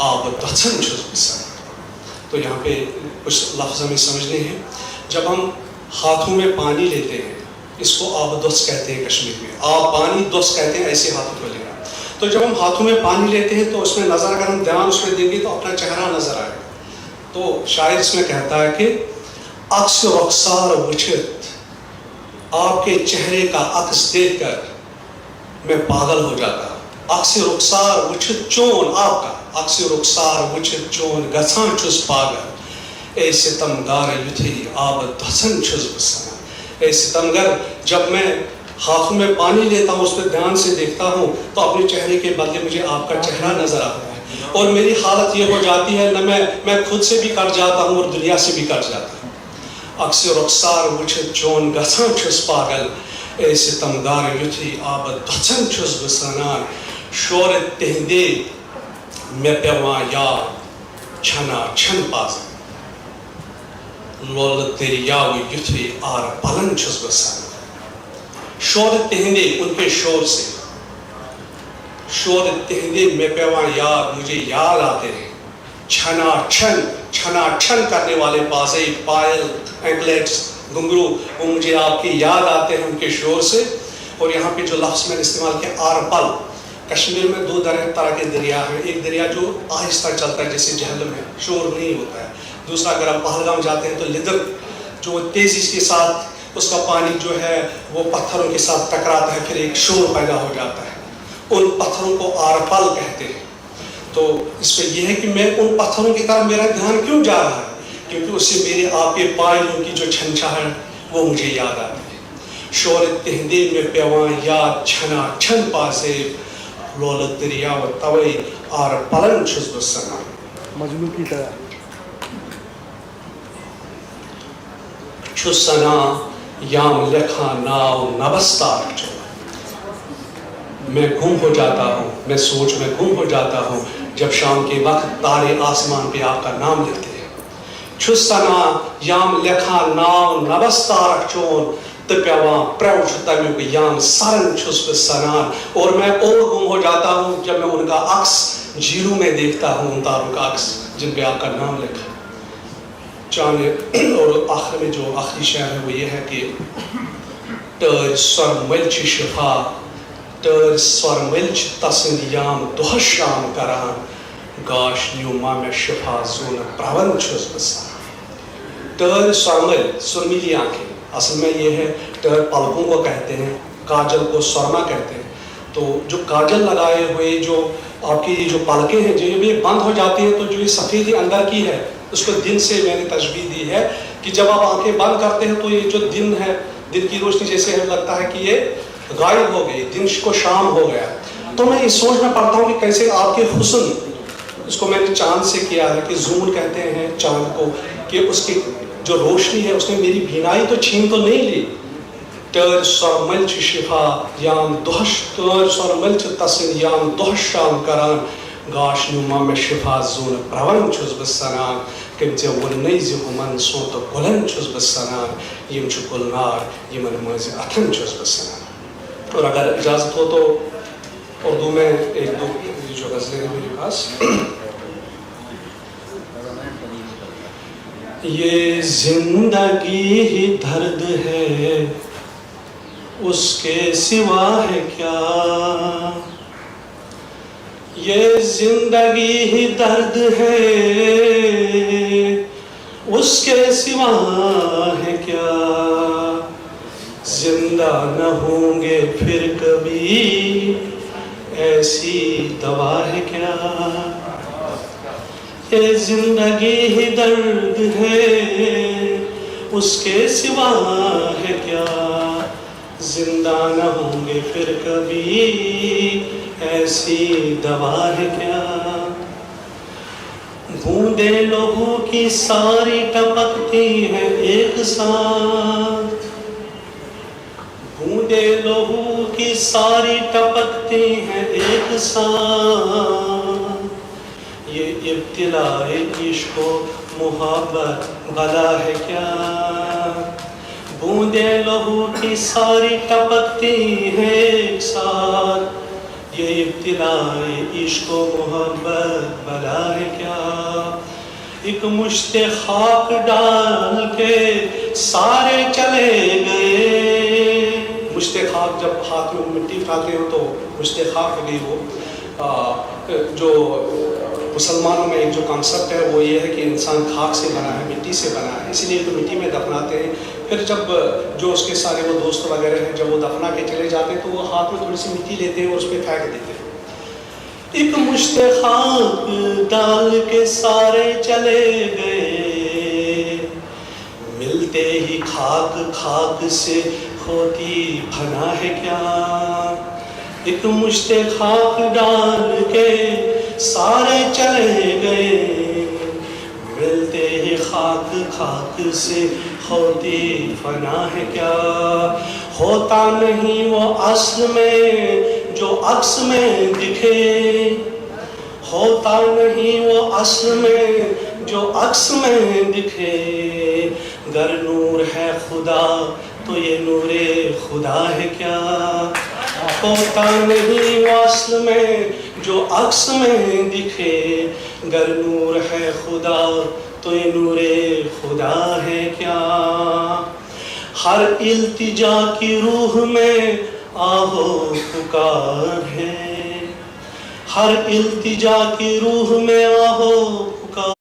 آب دھن چھس بسان. تو یہاں پہ کچھ لفظ ہمیں سمجھنے ہیں. جب ہم ہاتھوں میں پانی لیتے ہیں اس کو آب دس کہتے ہیں کشمیر میں. آب پانی دس کہتے ہیں ایسے ہاتھوں کو لینا. تو جب ہم ہاتھوں میں پانی لیتے ہیں تو اس میں نظر اگر ہم دھیان اس میں دیں گے تو اپنا چہرہ نظر آئے گا. تو شاعر اس میں کہتا ہے کہ عکس رخسار وچھت, آپ کے چہرے کا عکس دیکھ کر میں پاگل ہو جاتا. عکس رخسار وچھت چون, آپ کا عکس رخسار وچھت چون گژھان چھس پاگل. اے ستمگار یتھی آب دھن چھس بسان. اے ستمگر, جب میں ہاتھوں میں پانی لیتا ہوں اس پہ دھیان سے دیکھتا ہوں تو اپنے چہرے کے بدلے مجھے آپ کا چہرہ نظر آتا ہے. اور میری حالت یہ ہو جاتی ہے نہ میں خود سے بھی کٹ جاتا ہوں اور دنیا سے بھی کٹ جاتا ہوں. عکس رخسار وچھت چون گژھان چھس پاگل. اے ستمگار یتھی آب دھن چھس بسان. شور تہندے مے پیوان یاد چھنا چھن پازن. لول دریاو یتھی آر پلن چھس بسان. شور تہندے, ان کے شور سے, شور تہندے میں پیوان یاد, مجھے یاد آتے ہیں. چھنا چھن کرنے والے پاسے, پائل, اینکلیٹس, گھنگرو, وہ مجھے آپ کی یاد آتے ہیں ان کے شور سے. اور یہاں پہ جو لفظ میں نے استعمال کیا آر پل, کشمیر میں دو طرح کے دریا ہیں. ایک دریا جو آہستہ چلتا ہے جیسے جہلم ہے, شور نہیں ہوتا ہے. دوسرا اگر آپ پہلگام جاتے ہیں تو لدر جو تیزی کے ساتھ اس کا پانی جو ہے وہ پتھروں کے ساتھ ٹکراتا ہے, پھر ایک شور پیدا ہو جاتا ہے. ان پتھروں کو آرپل کہتے ہیں. تو اس پہ یہ ہے کہ میں ان پتھروں کی طرف میرا دھیان کیوں جا رہا ہے, کیونکہ اس سے میرے آپ کے پائلوں کی جو چھنچھاہٹ وہ مجھے یاد آتی ہے. شور تہندے میں پیوان یاد چھنا چھن پاسے, لول دریا و توئی آر پلن چھس بسان. مجنون کی طرح چھسنا یام لکھا ناو نبستار چو. میں گم ہو جاتا ہوں, میں سوچ میں گم ہو جاتا ہوں جب شام کے وقت تارے آسمان پہ آپ کا نام لیتے ہیں. چھسنا یام لکھا ناو نبستار چون پیوان پریو تمیک یام سرن چھس بسان. اور میں اور گم ہو جاتا ہوں جب میں ان کا عکس جھیلوں میں دیکھتا ہوں, ان تاروں کا عکس جن پہ آپ کا نام لکھا. چاند. اور آخر میں جو آخری شعر ہے وہ یہ ہے کہ ٹر سور ملچ شفا, ٹر سور ملچ تسند یام دہ شام کران, گاش نیو ما میں شفا زون پرون چھس بسان. ٹر سرمل, سرمیلی آنکھیں, اصل میں یہ ہے ٹر پلکوں کو کہتے ہیں, کاجل کو سرما کہتے ہیں. تو جو کاجل لگائے ہوئے جو آپ کی جو پلکیں ہیں جو یہ بند ہو جاتی ہیں, تو جو یہ سفیدی اندر کی ہے اس کو دن سے میں نے تشبیہ دی ہے کہ جب آپ آنکھیں بند کرتے ہیں تو یہ جو دن ہے, دن کی روشنی جیسے ہمیں لگتا ہے کہ یہ غائب ہو گئی, دن کو شام ہو گیا. تو میں یہ سوچ میں پڑتا ہوں کہ کیسے آپ کے حسن, اس کو میں نے چاند سے کیا ہے کہ زون کہتے ہیں چاند کو, کہ اس کی جو روشنی ہے اس نے میری بینائی تو چھین تو نہیں لی. ٹر سور ملچ شفا یام دہش, ٹر سور ملچ تسن یام دہ شام کران, گاش نیوما میں شفا زون پرون چھس بسان. کم ژے ووننی زِ ہُمن سونت گلن چھس بسان, یم چھ گلنار یمن مز اتھن چھس بسان. اور اگر اجازت ہو تو اردو میں ایک دو جو غزلیں ہیں میرے پاس. یہ زندگی ہی درد ہے اس کے سوا ہے کیا, یہ زندگی ہی درد ہے اس کے سوا ہے کیا, زندہ نہ ہوں گے پھر کبھی ایسی دوا ہے کیا. یہ زندگی ہی درد ہے اس کے سوا ہے کیا, زندہ نہ ہوں گے پھر کبھی ایسی دوا ہے کیا. بوندیں لوگوں کی ساری ٹپکتی ہیں ایک ساتھ, بوندیں لوگوں کی ساری ٹپکتی ہیں ایک ساتھ, یہ ابتلاء عشق و محبت بلا ہے کیا. بوندیں لہو کی ساری ٹپکتی ہیں ایک ساتھ, یہ ابتلائے عشق و محبت بلا ہے کیا. ایک مشت خاک ڈال کے سارے چلے گئے. مشت خاک جب ہاتھ میں مٹی اٹھاتے ہو تو مشت خاک ہو گئی. وہ جو مسلمانوں میں ایک جو کانسیپٹ ہے وہ یہ ہے کہ انسان خاک سے بنا ہے, مٹی سے بنا ہے, اسی لیے تو مٹی میں دفناتے ہیں. پھر جب جو اس کے سارے وہ دوست وغیرہ ہیں جب وہ دفنا کے چلے جاتے ہیں تو وہ ہاتھ میں تھوڑی سی مٹی لیتے ہیں اور اس پہ پھینک دیتے ہیں. ایک مشت خاک ڈال کے سارے چلے گئے, ملتے ہی خاک خاک سے ہوتی پھنا ہے کیا. ایک مشت خاک ڈال کے سارے چلے گئے, ملتے ہی خاک خاک سے ہوتی فنا ہے کیا. ہوتا نہیں وہ اصل میں جو عکس میں دکھے, ہوتا نہیں وہ اصل میں جو عکس میں دکھے. گر نور ہے خدا تو یہ نور خدا ہے کیا. ہوتا نہیں وہ اصل میں جو عکس میں دکھے, گر نور ہے خدا تو یہ نور خدا ہے کیا. ہر التجا کی روح میں آہو پکار ہے, ہر التجا کی روح میں آہو پکار.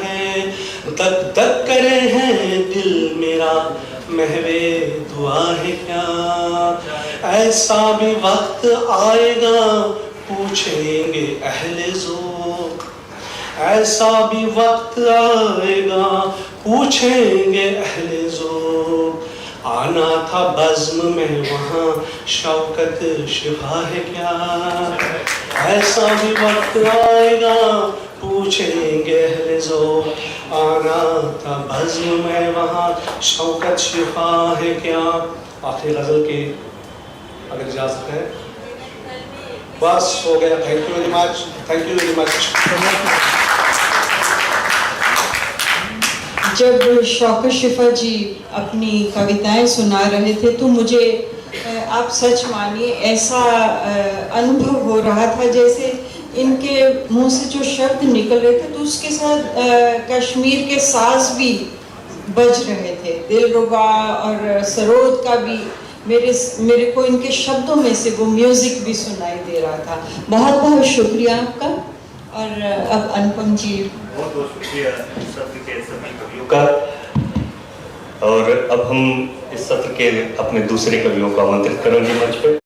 ہے دک دک کرے ہیں دل میرا محوے دعا ہے کیا. ایسا بھی وقت آئے گا پوچھیں گے اہل ذوق, ایسا بھی وقت آئے گا پوچھیں گے اہل ذوق. آنا تھا بزم میں وہاں شوکت شفا ہے کیا. ایسا بھی وقت آئے گا پوچھیں گے اہل ذوق, آنا تھا بزم میں وہاں شوکت شفا ہے کیا. آخری غزل کی اگر اجازت ہے بس ہو گیا. Thank you very much, thank you very much. جب شوکت شفا جی اپنی کویتائیں سنا رہے تھے تو مجھے آپ سچ مانیے ایسا انبھو ہو رہا تھا جیسے ان کے منہ سے جو شبد نکل رہے تھے تو اس کے ساتھ کشمیر کے ساز بھی بج رہے تھے. دلربا اور سرود کا بھی میرے کو ان کے شبدوں میں سے وہ میوزک بھی سنائی دے رہا تھا. بہت بہت شکریہ آپ کا. اور اب انپم جی. بہت بہت شکریہ اس سطر کے سبھی کویوں کا. اور اب ہم اس سطر کے اپنے دوسرے کویوں کو آمنترت کریں گے منچ پہ.